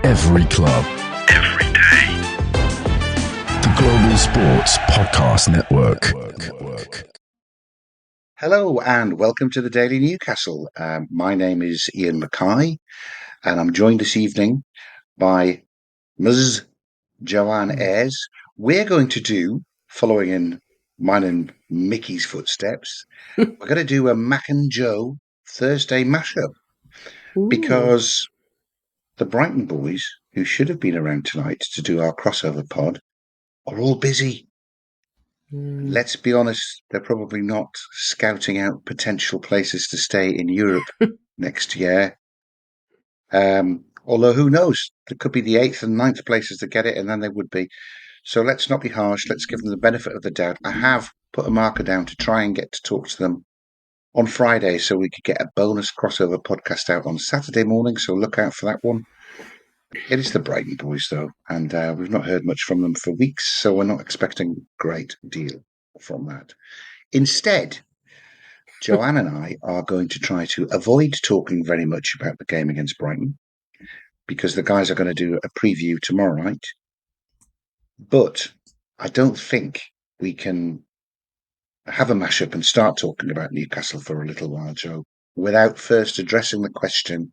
Every club. Every day. The Global Sports Podcast Network. Hello and welcome to the Daily Newcastle. My name is Ian Mackay and I'm joined this evening by Ms. Joanne Ayres. We're going to do, following in mine and Mickey's footsteps, we're going to do a Mac and Joe Thursday mashup. Because the Brighton boys, who should have been around tonight to do our crossover pod, are all busy. Let's be honest, they're probably not scouting out potential places to stay in Europe next year. Although who knows? There could be the 8th and 9th places to get it, and then they would be. So let's not be harsh. Let's give them the benefit of the doubt. I have put a marker down to try and get to talk to them on Friday so we could get a bonus crossover podcast out on Saturday morning. So look out for that one. It is the Brighton boys, though, and we've not heard much from them for weeks, so we're not expecting a great deal from that. Instead, Joanne and I are going to try to avoid talking very much about the game against Brighton because the guys are going to do a preview tomorrow night. But I don't think we can have a mashup and start talking about Newcastle for a little while, Joe, without first addressing the question,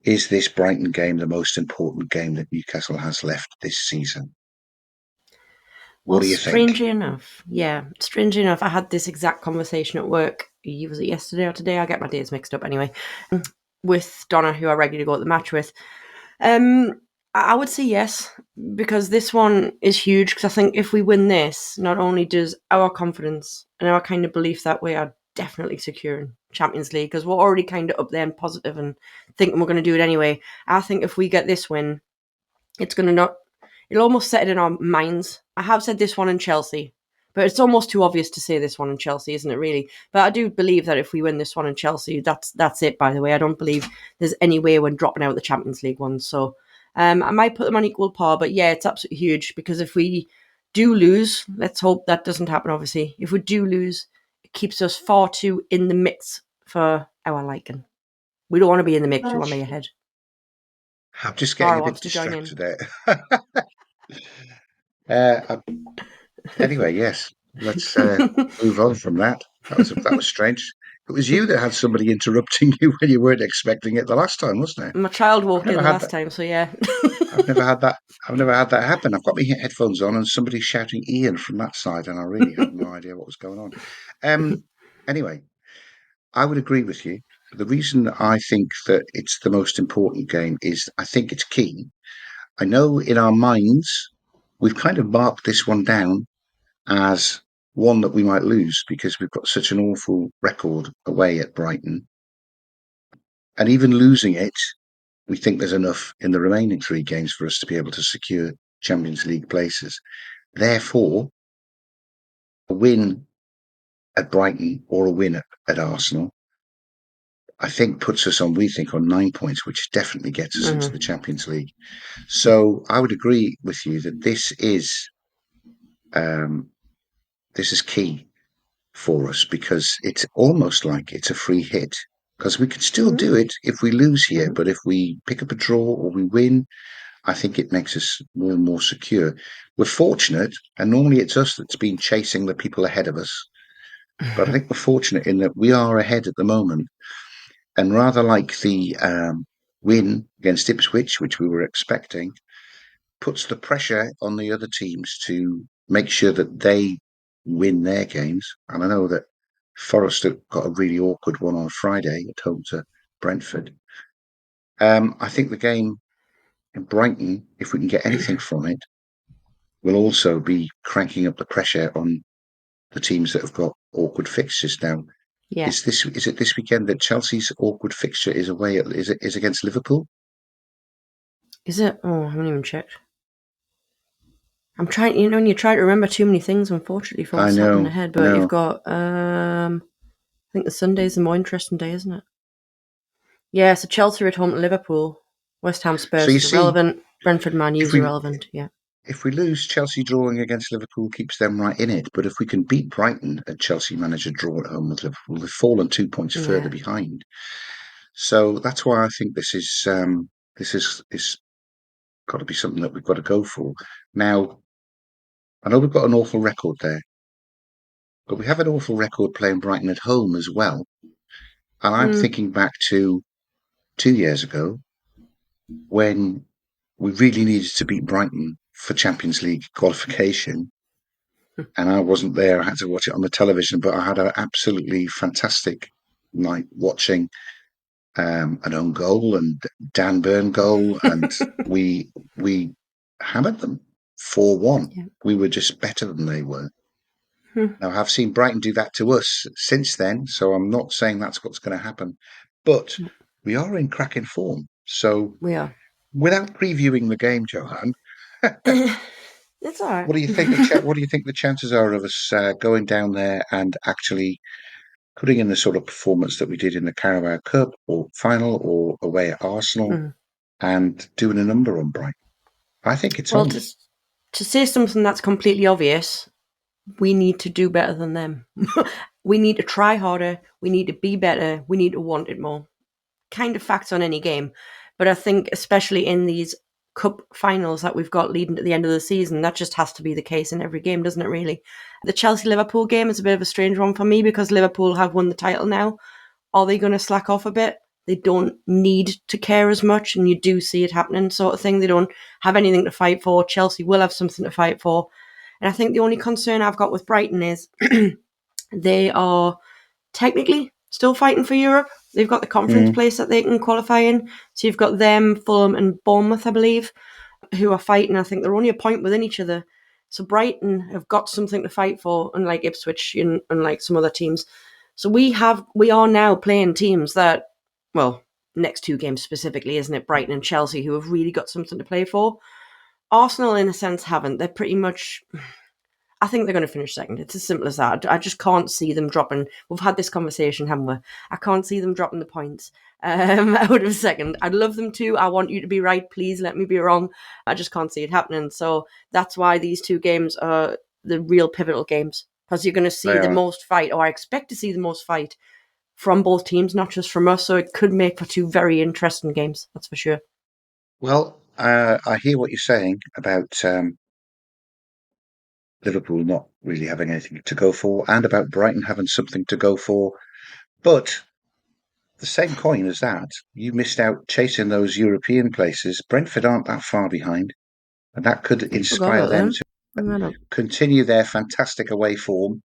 is this Brighton game the most important game that Newcastle has left this season? What do you think? Strangely enough, I had this exact conversation at work. Was it yesterday or today? I get my days mixed up anyway. With Donna, who I regularly go to the match with. I would say yes, because this one is huge. Because I think if we win this, not only does our confidence and our kind of belief that we are definitely securing Champions League, because we're already kind of up there and positive and thinking we're going to do it anyway. I think if we get this win, it'll almost set it in our minds. I have said this one in Chelsea, but it's almost too obvious to say this one in Chelsea, isn't it, really? But I do believe that if we win this one in Chelsea, that's it, by the way. I don't believe there's any way we're dropping out the Champions League one. So I might put them on equal par, but yeah, it's absolutely huge, because if we do lose, let's hope that doesn't happen, obviously. If we do lose, it keeps us far too in the mix for our liking. We don't want to be in the mix, we want to be ahead. I'm just getting a bit distracted there. Anyway, yes, let's move on from that. That was strange. It was you that had somebody interrupting you when you weren't expecting it the last time, wasn't it? My child walked in the last time, so yeah. I've never had that happen. I've got my headphones on and somebody's shouting Ian from that side, and I really had no idea what was going on. Anyway, I would agree with you. The reason I think that it's the most important game is I think it's key. I know in our minds we've kind of marked this one down as one that we might lose because we've got such an awful record away at Brighton. And even losing it, we think there's enough in the remaining 3 games for us to be able to secure Champions League places. Therefore, a win at Brighton or a win at Arsenal, I think puts us on 9 points, which definitely gets us into the Champions League. So I would agree with you that this is key for us, because it's almost like it's a free hit, because we can still do it if we lose here, but if we pick up a draw or we win, I think it makes us more and more secure. We're fortunate, and normally it's us that's been chasing the people ahead of us, but I think we're fortunate in that we are ahead at the moment, and rather like the win against Ipswich, which we were expecting, puts the pressure on the other teams to make sure that they win their games. And I know that Forest got a really awkward one on Friday at home to Brentford. I think the game in Brighton, if we can get anything from it, will also be cranking up the pressure on the teams that have got awkward fixtures now. Yeah. Is it this weekend that Chelsea's awkward fixture is away? Is against Liverpool? Is it? Oh, I haven't even checked. I'm trying, when you try to remember too many things, unfortunately, for what's happening ahead. But you've got, I think the Sunday's the more interesting day, isn't it? Yeah, so Chelsea are at home to Liverpool. West Ham Spurs is irrelevant. Brentford Man U's irrelevant, yeah. If we lose, Chelsea drawing against Liverpool keeps them right in it. But if we can beat Brighton and Chelsea manage a draw at home with Liverpool, they've fallen 2 points further behind. So that's why I think this is This is got to be something that we've got to go for. Now, I know we've got an awful record there, but we have an awful record playing Brighton at home as well. And I'm thinking back to 2 years ago when we really needed to beat Brighton for Champions League qualification. And I wasn't there. I had to watch it on the television, but I had an absolutely fantastic night watching an own goal and Dan Burn goal, and we hammered them 4-1. Yeah. We were just better than they were. Hmm. Now, I've seen Brighton do that to us since then, so I'm not saying that's what's going to happen, but we are in cracking form. So, We are. without previewing the game, Johan, It's all right. what do you think? What do you think the chances are of us going down there and actually putting in the sort of performance that we did in the Carabao Cup or final or away at Arsenal and doing a number on Brighton? I think it's Well, on. to say something that's completely obvious, we need to do better than them. We need to try harder. We need to be better. We need to want it more. Kind of facts on any game. But I think especially in these cup finals that we've got leading to the end of the season, that just has to be the case in every game, doesn't it, really? The Chelsea-Liverpool game is a bit of a strange one for me because Liverpool have won the title now. Are they going to slack off a bit? They don't need to care as much, and you do see it happening, sort of thing. They don't have anything to fight for. Chelsea will have something to fight for. And I think the only concern I've got with Brighton is they are technically still fighting for Europe. They've got the conference place that they can qualify in. So you've got them, Fulham and Bournemouth, I believe, who are fighting. I think they're only a point within each other. So Brighton have got something to fight for, unlike Ipswich and unlike some other teams. So we are now playing teams that, well, next two games specifically, isn't it? Brighton and Chelsea, who have really got something to play for. Arsenal, in a sense, haven't. They're pretty much... I think they're going to finish second. It's as simple as that. I just can't see them dropping. We've had this conversation, haven't we? I can't see them dropping the points out of second. I'd love them to. I want you to be right. Please let me be wrong. I just can't see it happening. So that's why these two games are the real pivotal games, because you're going to see the most fight, or I expect to see the most fight from both teams, not just from us. So it could make for two very interesting games. That's for sure. Well, I hear what you're saying about Liverpool not really having anything to go for and about Brighton having something to go for. But the same coin as that, you missed out chasing those European places. Brentford aren't that far behind, and that could inspire them to continue their fantastic away form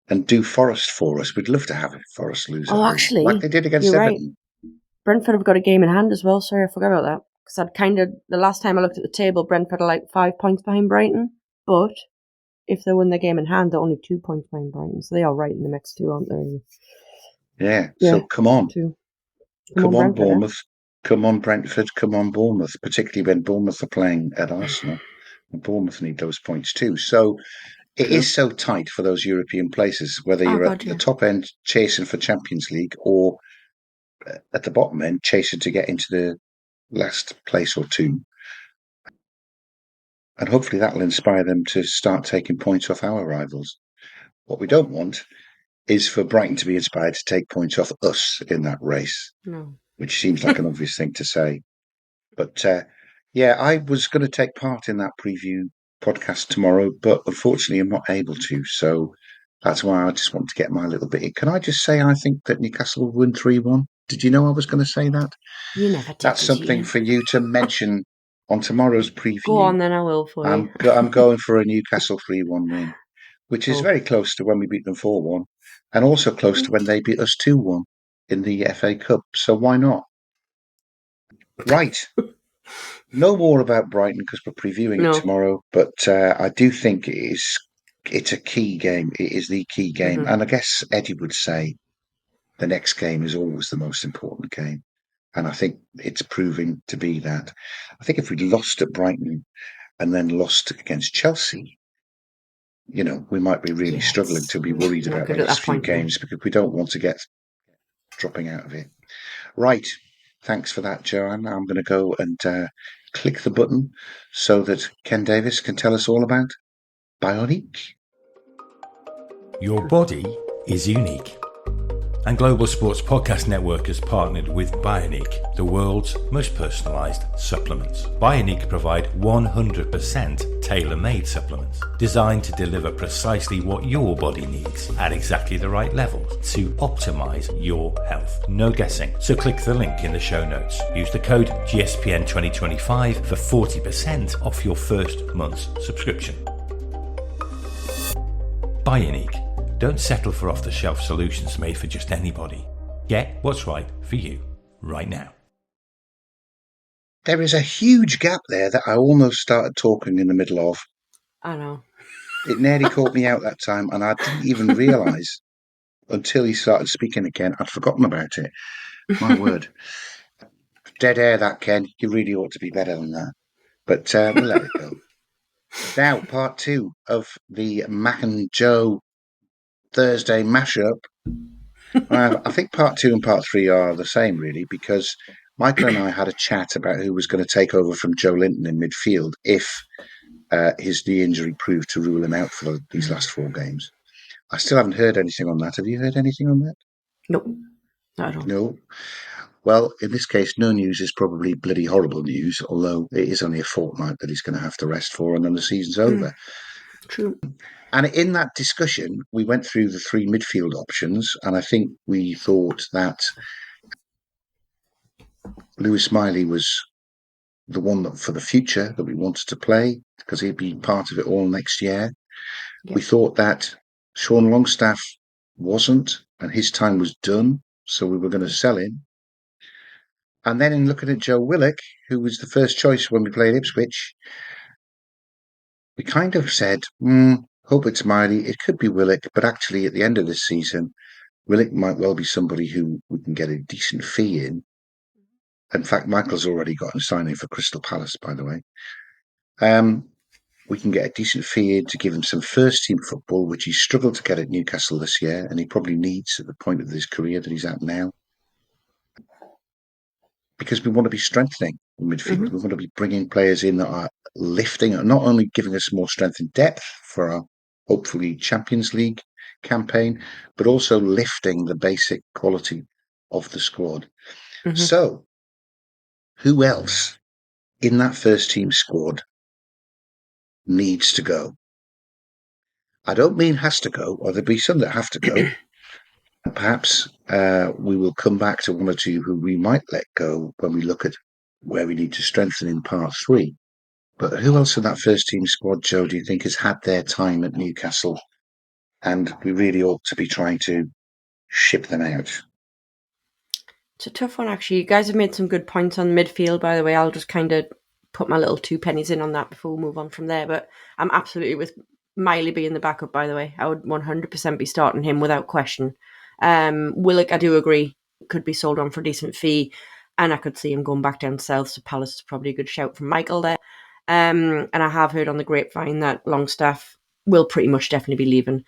and do Forest for us. We'd love to have Forest lose at home, actually, like they did against you're Everton. right. Brentford have got a game in hand as well. Sorry, I forgot about that. Because the last time I looked at the table, Brentford are like 5 points behind Brighton. But if they win the game in hand, they're only 2 points behind Brighton. So they are right in the mix too, aren't they? Yeah. So come on. Come on, Brentford, Bournemouth. Come on, Brentford. Come on, Bournemouth. Particularly when Bournemouth are playing at Arsenal. And Bournemouth need those points too. So it is so tight for those European places, whether you're at the top end chasing for Champions League or at the bottom end chasing to get into the last place or two. And hopefully that'll inspire them to start taking points off our rivals. What we don't want is for Brighton to be inspired to take points off us in that race, which seems like an obvious thing to say. But yeah, I was going to take part in that preview podcast tomorrow, but unfortunately I'm not able to. So that's why I just want to get my little bit in. Can I just say I think that Newcastle will win 3-1? Did you know I was going to say that? You never did. That's something for you to mention on tomorrow's preview. Go on, then I will for you. I'm going for a Newcastle 3-1 win, which is very close to when we beat them 4-1, and also close to when they beat us 2-1 in the FA Cup. So why not? Right. No more about Brighton because we're previewing it tomorrow, but I do think it's a key game. It is the key game. And I guess Eddie would say the next game is always the most important game. And I think it's proving to be that. I think if we'd lost at Brighton and then lost against Chelsea, we might be really struggling to be worried about the last few games because we don't want to get dropping out of it. Right. Thanks for that, Joanne. I'm going to go and click the button so that Ken Davis can tell us all about Bioniq. Your body is unique. And Global Sports Podcast Network has partnered with Bioniq, the world's most personalised supplements. Bioniq provide 100% tailor-made supplements designed to deliver precisely what your body needs at exactly the right levels to optimise your health. No guessing. So click the link in the show notes. Use the code GSPN2025 for 40% off your first month's subscription. Bioniq. Don't settle for off-the-shelf solutions made for just anybody. Get what's right for you right now. There is a huge gap there that I almost started talking in the middle of. I know. It nearly caught me out that time, and I didn't even realise until he started speaking again. I'd forgotten about it. My word. Dead air, that, Ken. You really ought to be better than that. But we'll let it go. Now, part 2 of the Mac and Joe Thursday mashup. I think part 2 and part 3 are the same, really, because Michael and I had a chat about who was going to take over from Joe Linton in midfield if his knee injury proved to rule him out for these last 4 games. I still haven't heard anything on that. Have you heard anything on that? Nope, not at all. No. Well, in this case, no news is probably bloody horrible news, although it is only a fortnight that he's going to have to rest for, and then the season's over. True. And in that discussion, we went through the 3 midfield options, and I think we thought that Lewis Miley was the one that for the future that we wanted to play because he'd be part of it all next year. Yeah. We thought that Sean Longstaff wasn't, and his time was done, so we were going to sell him. And then in looking at Joe Willock, who was the first choice when we played Ipswich, we kind of said, hope it's Miley. It could be Willock, but actually at the end of this season, Willock might well be somebody who we can get a decent fee in. In fact, Michael's already got a signing for Crystal Palace, by the way. We can get a decent fee in to give him some first-team football, which he struggled to get at Newcastle this year, and he probably needs at the point of his career that he's at now. Because we want to be strengthening in midfield. We want to be bringing players in that are lifting, not only giving us more strength and depth for our hopefully Champions League campaign, but also lifting the basic quality of the squad. So, who else in that first team squad needs to go? I don't mean has to go, or there'll be some that have to go. Perhaps we will come back to 1 or 2 who we might let go when we look at where we need to strengthen in part 3. But who else in that first team squad, Joe, do you think has had their time at Newcastle and we really ought to be trying to ship them out? It's a tough one, actually. You guys have made some good points on midfield, by the way. I'll just kind of put my little 2 pennies in on that before we move on from there. But I'm absolutely with Miley being the backup, by the way. I would 100% be starting him without question. Willock, I do agree, could be sold on for a decent fee, and I could see him going back down south, so Palace is probably a good shout from Michael there. And I have heard on the grapevine that Longstaff will pretty much definitely be leaving.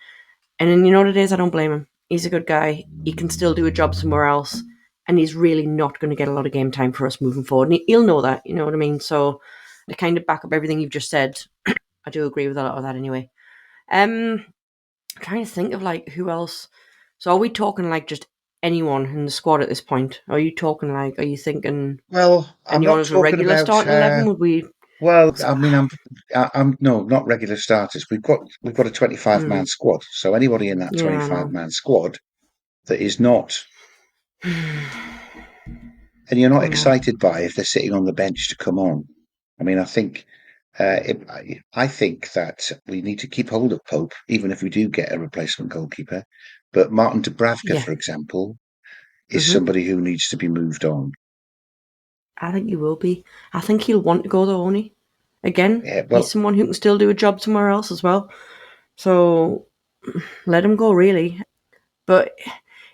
And then you know what it is? I don't blame him. He's a good guy. He can still do a job somewhere else, and he's really not going to get a lot of game time for us moving forward. And he'll know that, you know what I mean? So to kind of back up everything you've just said, I do agree with a lot of that anyway. I'm trying to think of like who else. So are we talking like just anyone in the squad at this point? Are you talking like, are you thinking anyone as a regular starting 11? Would we? Well, I mean, I'm no, not regular starters. We've got a 25-man squad. So anybody in that 25-man squad that is not, and you're not excited by if they're sitting on the bench to come on. I mean, I think that we need to keep hold of Pope, even if we do get a replacement goalkeeper. But Martin Dubravka, for example, is somebody who needs to be moved on. I think he will be. I think he'll want to go though, won't he? Again, he's someone who can still do a job somewhere else as well. So let him go, really. But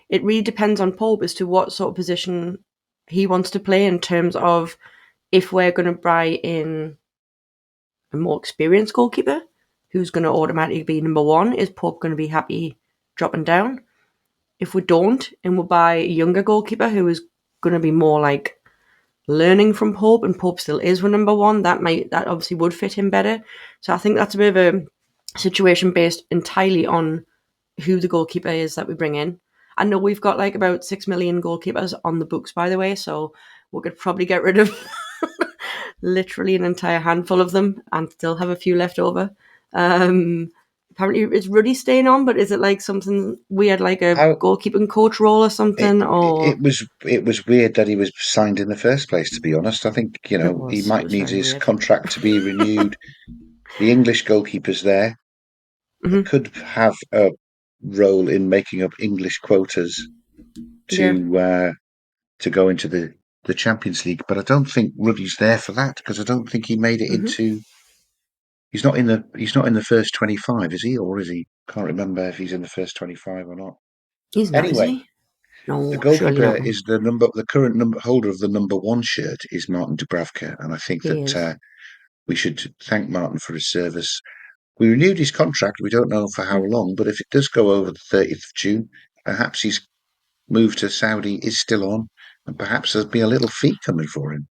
it really depends on Pope as to what sort of position he wants to play in terms of if we're going to buy in a more experienced goalkeeper who's going to automatically be number 1. Is Pope going to be happy dropping down? If we don't, and we'll buy a younger goalkeeper who is going to be more like learning from Pope, and Pope still is with number 1, that obviously would fit him better. So I think that's a bit of a situation based entirely on who the goalkeeper is that we bring in. I know we've got like about 6 million goalkeepers on the books, by the way, so we could probably get rid of literally an entire handful of them and still have a few left over. Apparently, is Ruddy staying on, but is it like something weird, like a How goalkeeping coach role or it something? Or it was weird that he was signed in the first place. To be honest, I think he it might was need very his weird. contract to be renewed. The English goalkeepers there Hmm. could have a role in making up English quotas Yeah. to go into the Champions League, but I don't think Ruddy's there for that because I don't think he made it Hmm. into. He's not in the first 25, is he, or is he? Can't remember if he's in the first 25 or not. He's not, is Anyway, he? the No, surely goalkeeper not. is the current number holder of the number one shirt is Martin Dubravka, and I think He that is. we should thank Martin for his service. We renewed his contract. We don't know for how Mm. long, but if it does go over the 30th of June, perhaps his move to Saudi is still on, and perhaps there'll be a little fee coming for him.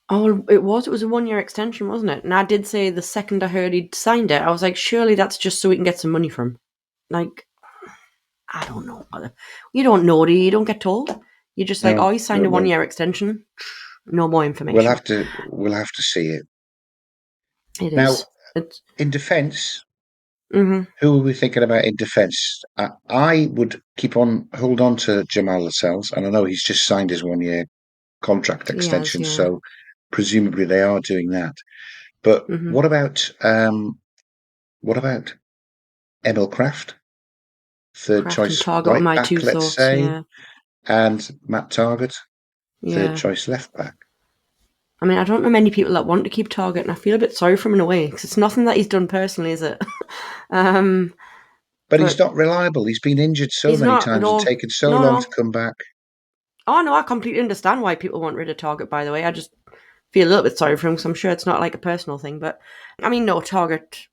Oh, it was. It was a 1 year extension, wasn't it? And I did say the second I heard he'd signed it, I was like, surely that's just so we can get some money from. Like, I don't know. You don't know, do you? You don't get told. You're just like, No, oh, he signed no, a well, 1 year extension. No more information. we'll have to see it. It Now, is. It's. in defence, Mm-hmm. who are we thinking about in defence? I would hold on to Jamal Lascelles, and I know he's just signed his 1 year contract He has, extension, yeah. so presumably they are doing that. But Mm-hmm. what about Emil Kraft, third Kraft and choice Target are right my back, two let's thoughts. say, Yeah, and Matt Targett, third yeah. choice left back. I mean, I don't know many people that want to keep Target, and I feel a bit sorry for him in a way because it's nothing that he's done personally, is it? um, But he's but not reliable. He's been injured so he's many not. times and No, taken so no, long to no. come back. Oh no, I completely understand why people want rid of Target. By the way, I just feel a little bit sorry for him because I'm sure it's not like a personal thing. But I mean, no, Target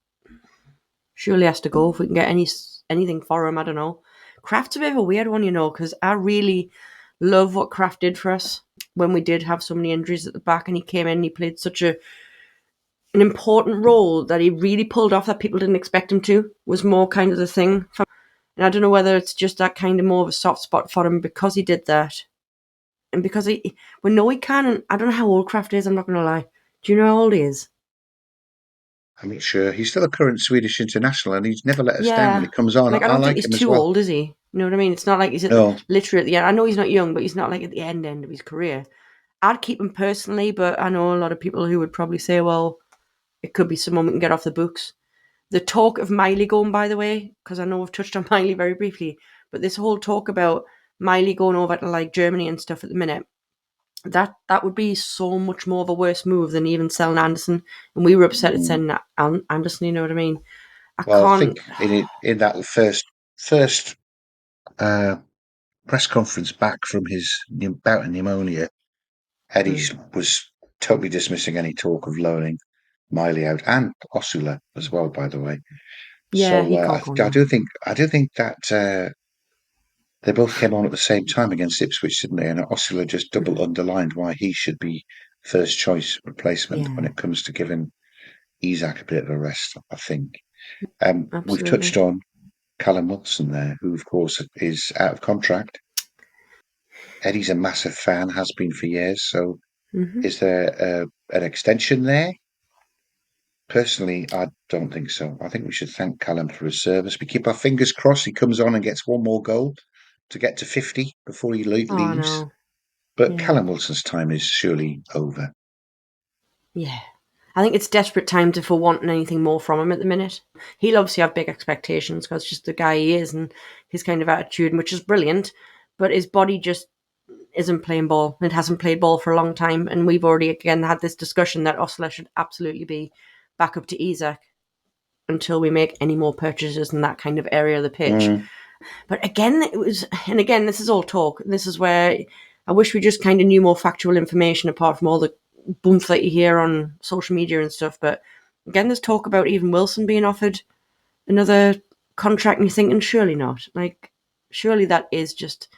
surely has to go if we can get anything for him. I don't know. Kraft's a bit of a weird one, because I really love what Kraft did for us when we did have so many injuries at the back, and he came in and he played such an important role that he really pulled off that people didn't expect him to. Was more kind of the thing. And I don't know whether it's just that kind of more of a soft spot for him because he did that. And because we know he can, and I don't know how old Kraft is, I'm not going to lie. Do you know how old he is? I'm not sure. He's still a current Swedish international, and he's never let us down when Yeah. he comes on. Like, I I don't think like he's him as too well. old, is he? You know what I mean? It's not like he's No, literally at the end. I know he's not young, but he's not like at the end of his career. I'd keep him personally, but I know a lot of people who would probably say, well, it could be someone we can get off the books. The talk of Miley going, by the way, because I know we've touched on Miley very briefly, but this whole talk about Miley going over to like Germany and stuff at the minute, that would be so much more of a worse move than even selling Anderson. And we were upset at mm, selling Anderson. You know what I mean? I well, I can't. think in that first uh, press conference back from his bout of pneumonia, Eddie Mm, was totally dismissing any talk of loaning Miley out and Osula as well, by the way. yeah, So he can't go I now. do think that they both came on at the same time against Ipswich, didn't they? And Osula just double Hmm. underlined why he should be first choice replacement when Yeah, it comes to giving Isak a bit of a rest. I think we've touched absolutely. on Callum Wilson there, who of course is out of contract. Eddie's a massive fan, has been for years. So Hmm. is there an extension there? Personally, I don't think so. I think we should thank Callum for his service. We keep our fingers crossed he comes on and gets one more goal to get to 50 before he Oh leaves. no. But Yeah. Callum Wilson's time is surely over. Yeah. I think it's desperate times if we're wanting anything more from him at the minute. He'll obviously have big expectations because it's just the guy he is and his kind of attitude, which is brilliant. But his body just isn't playing ball. It hasn't played ball for a long time. And we've already, again, had this discussion that Osler should absolutely be back up to Isak until we make any more purchases in that kind of area of the pitch. Mm, But again, and again, this is all talk. This is where I wish we just kind of knew more factual information apart from all the booms that you hear on social media and stuff. But again, there's talk about even Wilson being offered another contract, and you're thinking, surely not. Like, surely that is just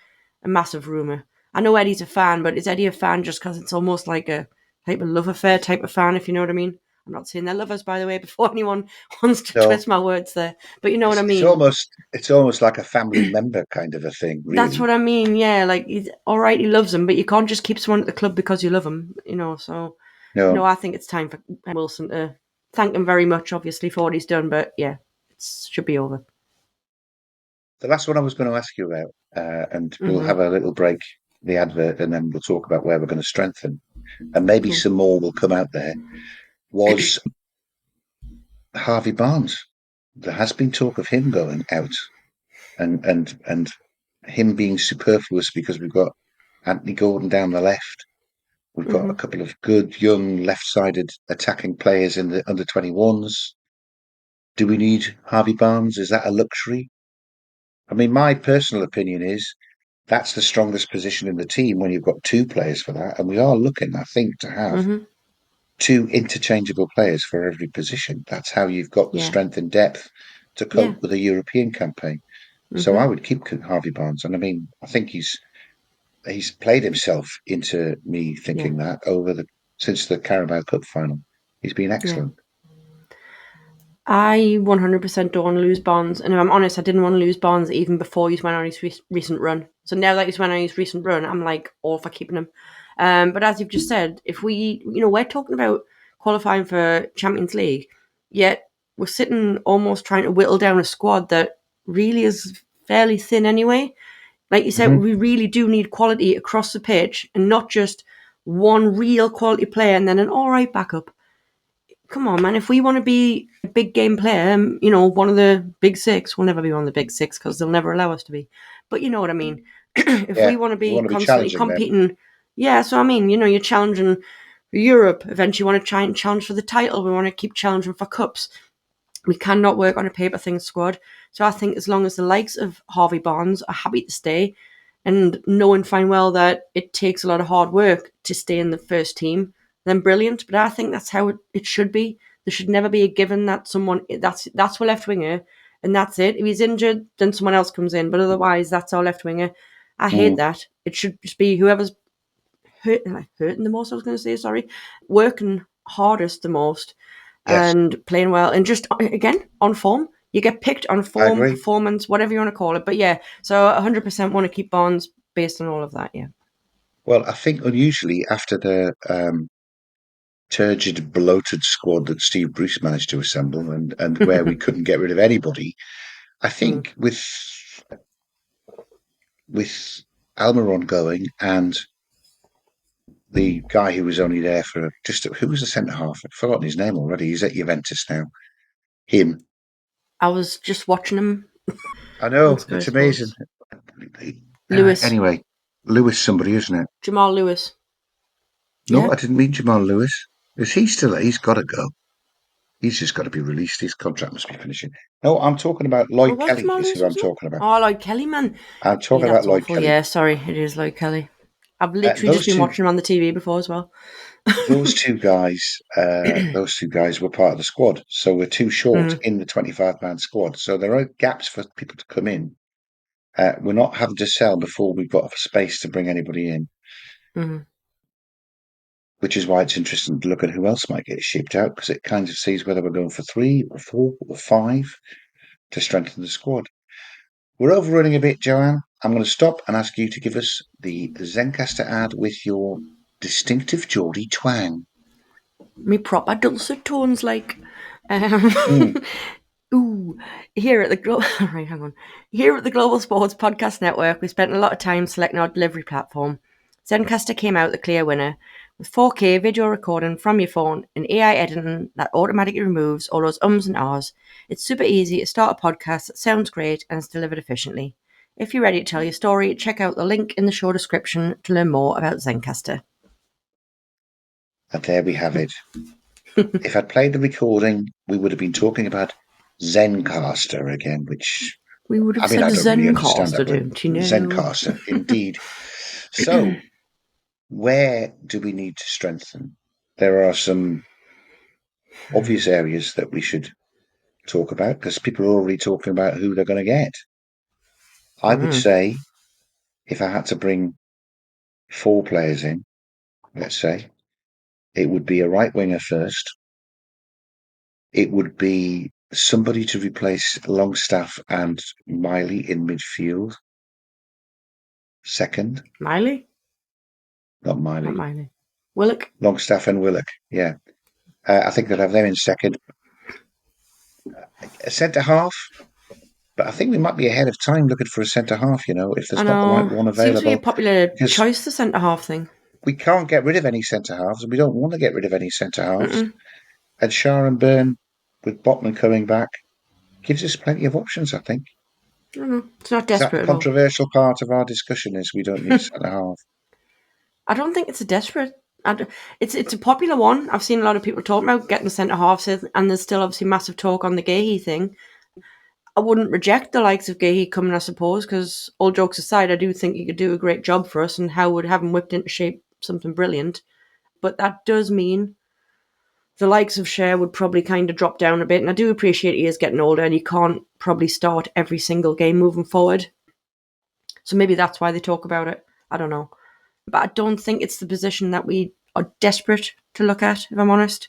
a massive rumour. I know Eddie's a fan, but is Eddie a fan just because it's almost like a type of love affair type of fan, if you know what I mean? I'm not saying they're lovers, by the way, before anyone wants to No, twist my words there. But you know what I it's mean? almost like a family member kind of a thing, That's really. what I mean. Yeah, like he's all right. He loves them, but you can't just keep someone at the club because you love them. So no, No, I think it's time for Wilson to thank him very much, obviously, for what he's done. But yeah, it should be over. the last one I was going to ask you about, and we'll Hmm. have a little break, the advert, and then we'll talk about where we're going to strengthen, and maybe Cool. some more will come out there. Was Harvey Barnes? There has been talk of him going out, and him being superfluous because we've got Anthony Gordon down the left. We've got a Hmm. couple of good young left-sided attacking players in the under 21s. Do we need Harvey Barnes? Is that a luxury? I mean, my personal opinion is that's the strongest position in the team when you've got two players for that. And we are looking, I think, to have Hmm. two interchangeable players for every position. That's how you've got the Yeah. strength and depth to Yeah. cope with a European campaign. So I Hmm. would keep Harvey Barnes. And I mean, I think he's played himself into me Yeah. thinking that since the Carabao Cup final. He's been Yeah. excellent. I 100% don't want to lose Barnes, and if I'm honest, I didn't want to lose Barnes even before he's went on his recent run. So now that he's went on his recent run, I'm like all for keeping him. But as you've just said, if we're talking about qualifying for Champions League, yet we're sitting almost trying to whittle down a squad that really is fairly thin anyway. Like you said, Mm-hmm. we really do need quality across the pitch, and not just one real quality player and then an all right backup. Come on, man. If we want to be a big game player, one of the big six, we'll never be one of the big six because they'll never allow us to be. But you know what I mean. If we Yeah, want to we be want to be constantly challenging them. competing, yeah. So I mean, you're challenging for Europe. Eventually, you want to try and challenge for the title. We want to keep challenging for cups. We cannot work on a paper thin squad. So I think as long as the likes of Harvey Barnes are happy to stay, and knowing fine well that it takes a lot of hard work to stay in the first team, then brilliant. But I think that's how it should be. There should never be a given that someone that's our left winger, and that's it. If he's injured, then someone else comes in. But otherwise, that's our left winger. I hate Mm, that. It should just be whoever's hurting the most. I was going to say sorry, working hardest the most yes, and playing well, and just again on form. You get picked on I form, agree. performance, whatever you want to call it. But yeah, so 100% want to keep Barnes based on all of that. Yeah. Well, I think unusually after the turgid, bloated squad that Steve Bruce managed to assemble, and where we couldn't get rid of anybody, I Mm. think with Almiron going and the guy who was only there for just who was the centre half? I've forgotten his name already. He's at Juventus now. Him. I was just watching him I on know, Sky it's amazing. Sports. Lewis, Anyway, Lewis somebody, isn't it? Jamal Lewis. No, Yeah. I didn't mean Jamal Lewis. Is he still? He's got to go. He's just got to be released. His contract must be finishing. No, I'm talking about Oh, Lloyd was Kelly. Jamal Is Lewis, who I'm wasn't it? talking about. Oh, Lloyd Kelly, man. I'm Yeah, talking about that's Lloyd awful. Kelly. Yeah, sorry, it is Lloyd Kelly. I've literally just Those been two, watching him on the TV before as well. those two guys were part of the squad. So we're too short Mm-hmm. in the 25-man squad. So there are gaps for people to come in. We're not having to sell before we've got space to bring anybody in, Mm-hmm. which is why it's interesting to look at who else might get shipped out because it kind of sees whether we're going for 3 or 4 or 5 to strengthen the squad. We're overrunning a bit, Joanne. I'm going to stop and ask you to give us the Zencastr ad with your distinctive Geordie twang. Me proper dulcet tones, like. Um, Mm. Ooh, here at the right, hang on. Here at the Global Sports Podcast Network, we spent a lot of time selecting our delivery platform. Zencastr came out the clear winner with 4K video recording from your phone and AI editing that automatically removes all those ums and ahs. It's super easy to start a podcast that sounds great and is delivered efficiently. If you're ready to tell your story, check out the link in the show description to learn more about Zencastr. And there we have it. If I'd played the recording, we would have been talking about Zencastr again, which, We would I have mean, said I don't really understand Zencastr, that word. don't you know? Zencastr, indeed. So, where do we need to strengthen? There are some obvious areas that we should talk about because people are already talking about who they're going to get. I would Mm. say if I had to bring 4 players in, let's say, it would be a right winger first, it would be somebody to replace Longstaff and Miley in midfield. Second, Miley? not Not Miley. Miley. Willock? Longstaff and Willock. Yeah, I think they'd have them in second. A centre half, but I think we might be ahead of time looking for a centre half. If I there's not the right know. one It seems to be a available, popular because choice, the centre half thing. we can't get rid of any centre halves, and we don't want to get rid of any centre halves. Mm-mm. And Shah and Byrne, with Botman coming back, gives us plenty of options, I think. I don't know. It's not Is that the desperate at all. controversial part of our discussion? Is we don't need a centre half? I don't think it's a desperate. It's a popular one. I've seen a lot of people talking about getting the centre halves in, and there's still obviously massive talk on the Gahey thing. I wouldn't reject the likes of Gahey coming, I suppose, because all jokes aside, I do think he could do a great job for us, and Howe would have him whipped into shape something brilliant. But that does mean the likes of Cher would probably kind of drop down a bit, and I do appreciate he is getting older, and he can't probably start every single game moving forward. So maybe that's why they talk about it. I don't know. But I don't think it's the position that we are desperate to look at, if I'm honest.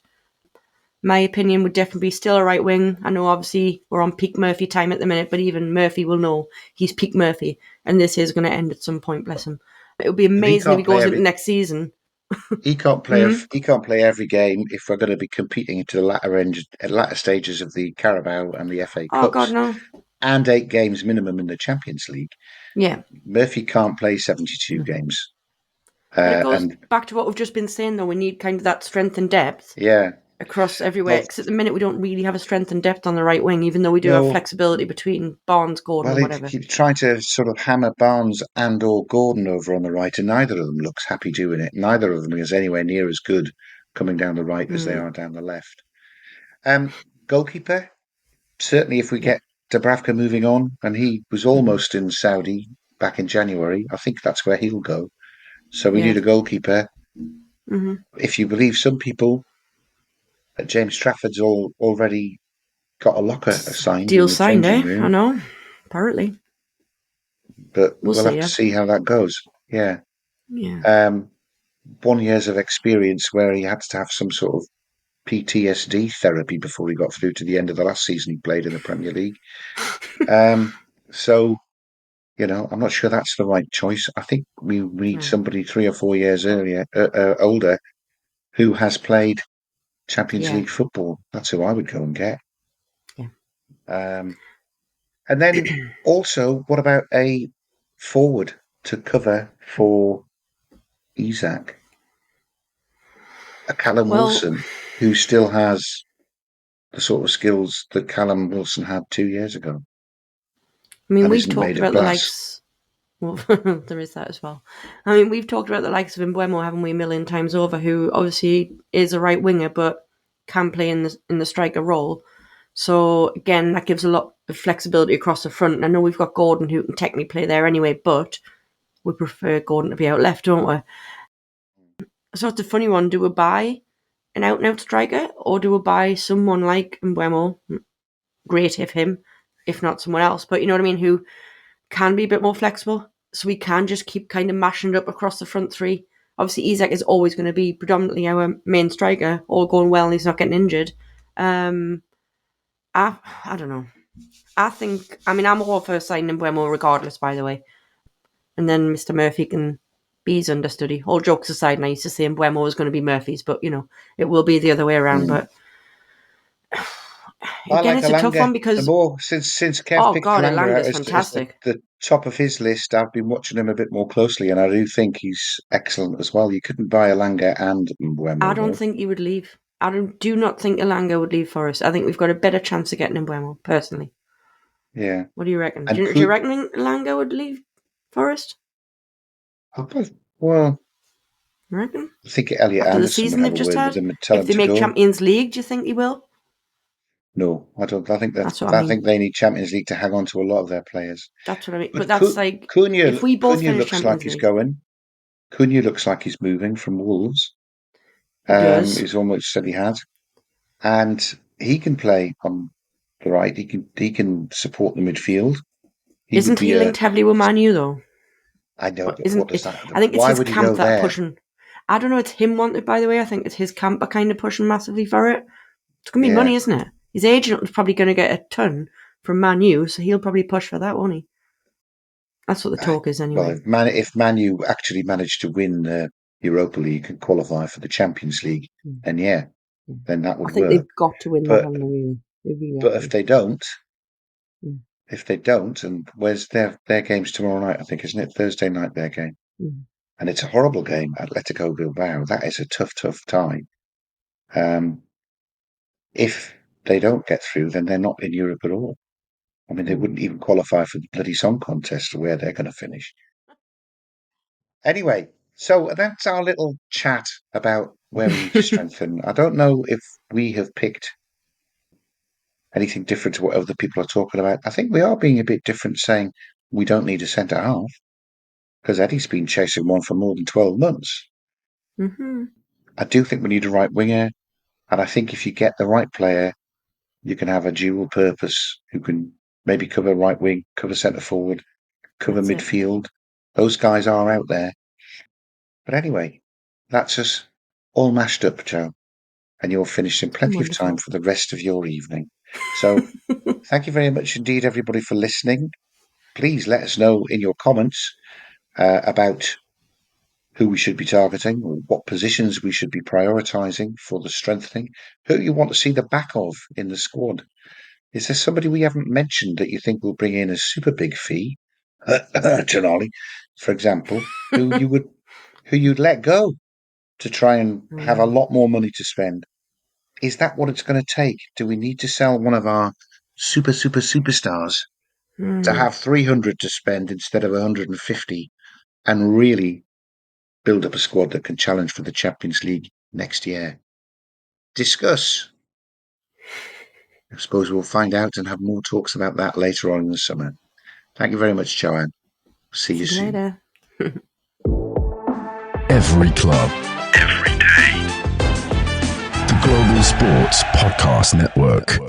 My opinion would definitely be still a right wing. I know obviously we're on peak Murphy time at the minute, but even Murphy will know he's peak Murphy, and this is going to end at some point, bless him. It would be If he amazing if he can't play goes into every, next season. he can't play. Mm? He can't play every game if we're going to be competing into the latter stages of the Carabao and the FA Oh, God, Cups, no. and 8 games minimum in the Champions League. Yeah. Murphy can't play 72 games. But it goes And back to what we've just been saying, though. We need kind of that strength and depth yeah, across everywhere. well, Because at the minute, we don't really have a strength and depth on the right wing, even though we do have no. flexibility between Barnes, Gordon, Well, and whatever. he's trying to sort of hammer Barnes and or Gordon over on the right, and neither of them looks happy doing it. Neither of them is anywhere near as good coming down the right as they are down the left. Goalkeeper, certainly if we Yeah. get Dubravka moving on, and he was almost in Saudi back in January, I think that's where he'll go. So we Yeah. need a goalkeeper. Mm-hmm. If you believe some people, James Trafford's already got a locker assigned in Deal the signed, changing eh? I room, know. Apparently. but We'll we'll see, have to yeah. see how that goes. Yeah. Yeah. 1 years of experience where he had to have some sort of PTSD therapy before he got through to the end of the last season he played in the Premier League. So, I'm not sure that's the right choice. I think we need somebody 3 or 4 years older, who has played Champions Yeah. League football. That's who I would go and get. Yeah. And then also, what about a forward to cover for Isak? A Callum Well, Wilson, who still has the sort of skills that Callum Wilson had 2 years ago I mean, and we've isn't talked made of about the glass. likes. Well, there is that as well. I mean, we've talked about the likes of Mbeumo, haven't we, a million times over, who obviously is a right winger, but can play in the striker role. So again, that gives a lot of flexibility across the front. And I know we've got Gordon who can technically play there anyway, but we prefer Gordon to be out left, don't we? So it's a funny one. Do we buy an out-and-out striker, or do we buy someone like Mbeumo? Great if him, if not someone else. But you know what I mean? Who can be a bit more flexible, so we can just keep kind of mashing it up across the front three. Obviously, Isak is always going to be predominantly our main striker, all going well and he's not getting injured. I don't know. I'm all for signing Mbeumo regardless, by the way. And then Mr. Murphy can be his understudy. All jokes aside, and I used to say Mbeumo was going to be Murphy's, but it will be the other way around. Mm. But I again, like it's a tough Alanga. one The because, more since Kev oh picked God, Alanga out Elanga's as fantastic. the top of his list, I've been watching him a bit more closely, and I do think he's excellent as well. You couldn't buy Alanga and I Mbeumo don't though. think he would leave. Do not think Elanga would leave for us. I think we've got a better chance of getting Mbeumo, personally. Yeah, What do you reckon? and Do you reckon Elanga would leave Forest? well, You reckon? I think Elliot After the Anderson would season have they've a just word with had? him and tell If him they to make go. Champions League, do you think he will? No, I don't. That's what I I mean. think they need Champions League to hang on to a lot of their players. That's what I mean. But But that's like, Cunha, if we both Cunha finish looks like Champions he's League, going. Cunha looks like he's moving from Wolves. he does. He's almost said he had, and he can play on the right. He can support the midfield. He would Isn't be he a. linked heavily with Man U, though? I know, But but what isn't does it? that? I think it's Why his would he camp go that are there? pushing. I don't know, it's him wanted, by the way. I think it's his camp are kind of pushing massively for it. It's going to be money, isn't it? His agent was probably going to get a ton from Man U, so he'll probably push for that, won't he? That's what the talk is anyway. Well, if Man U actually managed to win the Europa League and qualify for the Champions League, then then that would work. I think they've got to win that, haven't they, really? They really but if they don't, Mm. and where's their games tomorrow night, I think, isn't it? Thursday night, their game. Mm. And it's a horrible game, Atletico Bilbao. That is a tough tie. If they don't get through, then they're not in Europe at all. I mean, they wouldn't even qualify for the bloody song contest where they're going to finish. Anyway, so that's our little chat about where we need to strengthen. I don't know if we have picked anything different to what other people are talking about. I think we are being a bit different, saying we don't need a centre half because Eddie's been chasing one for more than 12 months. Mm-hmm. I do think we need a right winger, and I think if you get the right player, you can have a dual purpose who can maybe cover right wing, cover centre forward, cover midfield. Those guys are out there. But anyway, that's us all mashed up, Joe. And you're finished in plenty of time for the rest of your evening. So thank you very much indeed, everybody, for listening. Please let us know in your comments about who we should be targeting, or what positions we should be prioritising for the strengthening, who you want to see the back of in the squad. Is there somebody we haven't mentioned that you think will bring in a super big fee? Janali, for example, who you'd let go to try and have a lot more money to spend? Is that what it's going to take? Do we need to sell one of our superstars to have 300 to spend instead of 150 and really build up a squad that can challenge for the Champions League next year? Discuss. I suppose we'll find out and have more talks about that later on in the summer. Thank you very much, Joanne. See you soon. Later. Every club, every day. The Global Sports Podcast Network.